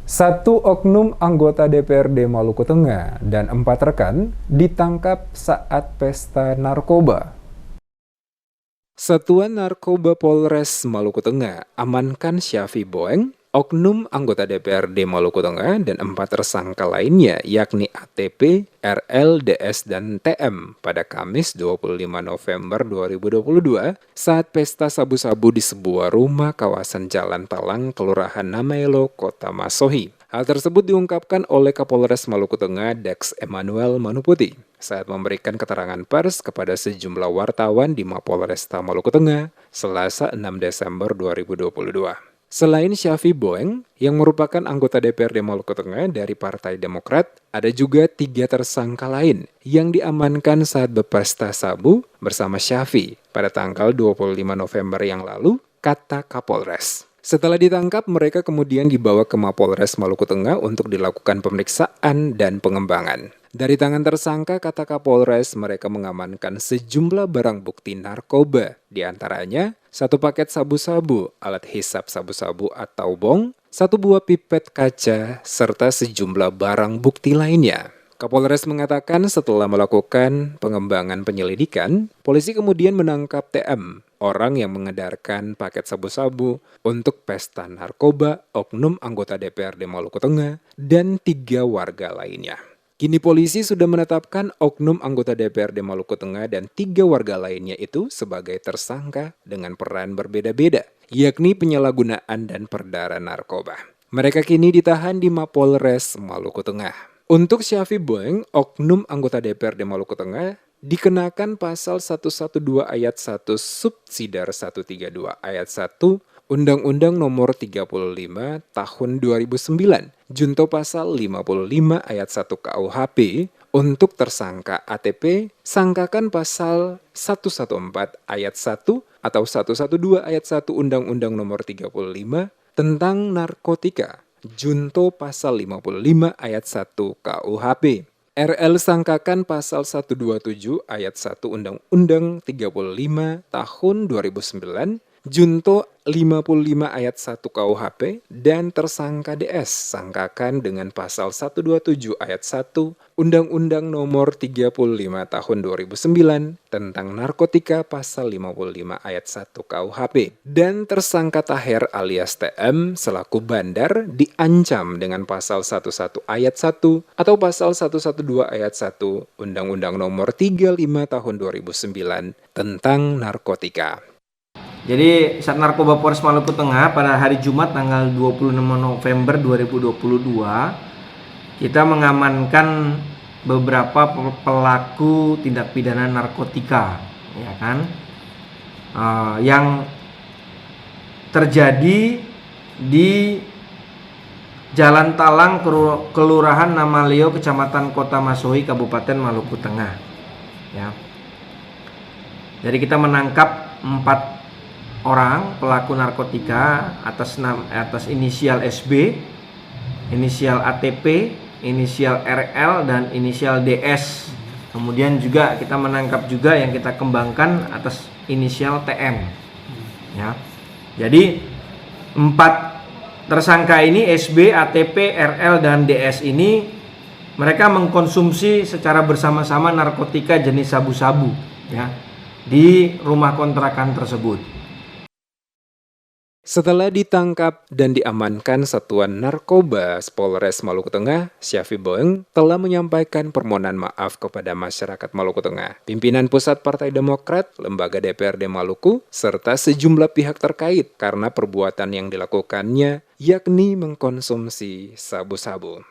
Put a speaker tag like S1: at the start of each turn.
S1: Satu oknum anggota DPRD Maluku Tengah dan 4 rekan ditangkap saat pesta narkoba. Satuan Narkoba Polres Maluku Tengah amankan Syafi Boeng, oknum anggota DPRD Maluku Tengah dan 4 tersangka lainnya yakni ATP, RL, DS, dan TM pada Kamis 25 November 2022 saat pesta sabu-sabu di sebuah rumah kawasan Jalan Talang, Kelurahan Namaelo, Kota Masohi. Hal tersebut diungkapkan oleh Kapolres Maluku Tengah Dex Emmanuel Manuputi saat memberikan keterangan pers kepada sejumlah wartawan di Mapolresta Maluku Tengah Selasa 6 Desember 2022. Selain Syafi Boeng, yang merupakan anggota DPRD Maluku Tengah dari Partai Demokrat, ada juga 3 tersangka lain yang diamankan saat berpesta sabu bersama Syafi pada tanggal 25 November yang lalu, kata Kapolres. Setelah ditangkap, mereka kemudian dibawa ke Mapolres Maluku Tengah untuk dilakukan pemeriksaan dan pengembangan. Dari tangan tersangka, kata Kapolres, mereka mengamankan sejumlah barang bukti narkoba, di antaranya 1 paket sabu-sabu, alat hisap sabu-sabu atau bong, 1 buah pipet kaca, serta sejumlah barang bukti lainnya. Kapolres mengatakan setelah melakukan pengembangan penyelidikan, polisi kemudian menangkap TM, orang yang mengedarkan paket sabu-sabu untuk pesta narkoba oknum anggota DPRD Maluku Tengah dan 3 warga lainnya. Kini polisi sudah menetapkan oknum anggota DPRD Maluku Tengah dan 3 warga lainnya itu sebagai tersangka dengan peran berbeda-beda, yakni penyalahgunaan dan peredaran narkoba. Mereka kini ditahan di Mapolres Maluku Tengah. Untuk Syafi Boeng, oknum anggota DPRD Maluku Tengah, dikenakan pasal 112 ayat 1 subsidiar 132 ayat 1 Undang-Undang Nomor 35 Tahun 2009, junto pasal 55 ayat 1 KUHP untuk tersangka ATP, sangkakan pasal 114 ayat 1 atau 112 ayat 1 Undang-Undang Nomor 35 tentang narkotika, junto pasal 55 ayat 1 KUHP. RL sangkakan pasal 127 ayat 1 Undang-Undang 35 tahun 2009, junto 55 ayat 1 KUHP, dan tersangka DS sangkakan dengan pasal 127 ayat 1 Undang-Undang Nomor 35 tahun 2009 tentang narkotika pasal 55 ayat 1 KUHP. Dan tersangka Taher alias TM selaku bandar diancam dengan pasal 11 ayat 1 atau pasal 112 ayat 1 Undang-Undang Nomor 35 tahun 2009 tentang narkotika.
S2: Jadi Sat Narkoba Polres Maluku Tengah pada hari Jumat tanggal 26 November 2022 kita mengamankan beberapa pelaku tindak pidana narkotika, ya kan, yang terjadi di Jalan Talang, Kelurahan Namaleo, Kecamatan Kota Masohi, Kabupaten Maluku Tengah. Ya. Jadi kita menangkap 4 orang pelaku narkotika atas inisial SB, inisial ATP, inisial RL, dan inisial DS. Kemudian juga kita menangkap juga yang kita kembangkan atas inisial TM. Ya. Jadi 4 tersangka ini SB, ATP, RL, dan DS ini mereka mengkonsumsi secara bersama-sama narkotika jenis sabu-sabu, ya, di rumah kontrakan tersebut.
S1: Setelah ditangkap dan diamankan Satuan Narkoba Polres Maluku Tengah, Syafi Boeng telah menyampaikan permohonan maaf kepada masyarakat Maluku Tengah, pimpinan pusat Partai Demokrat, lembaga DPRD Maluku, serta sejumlah pihak terkait karena perbuatan yang dilakukannya yakni mengkonsumsi sabu-sabu.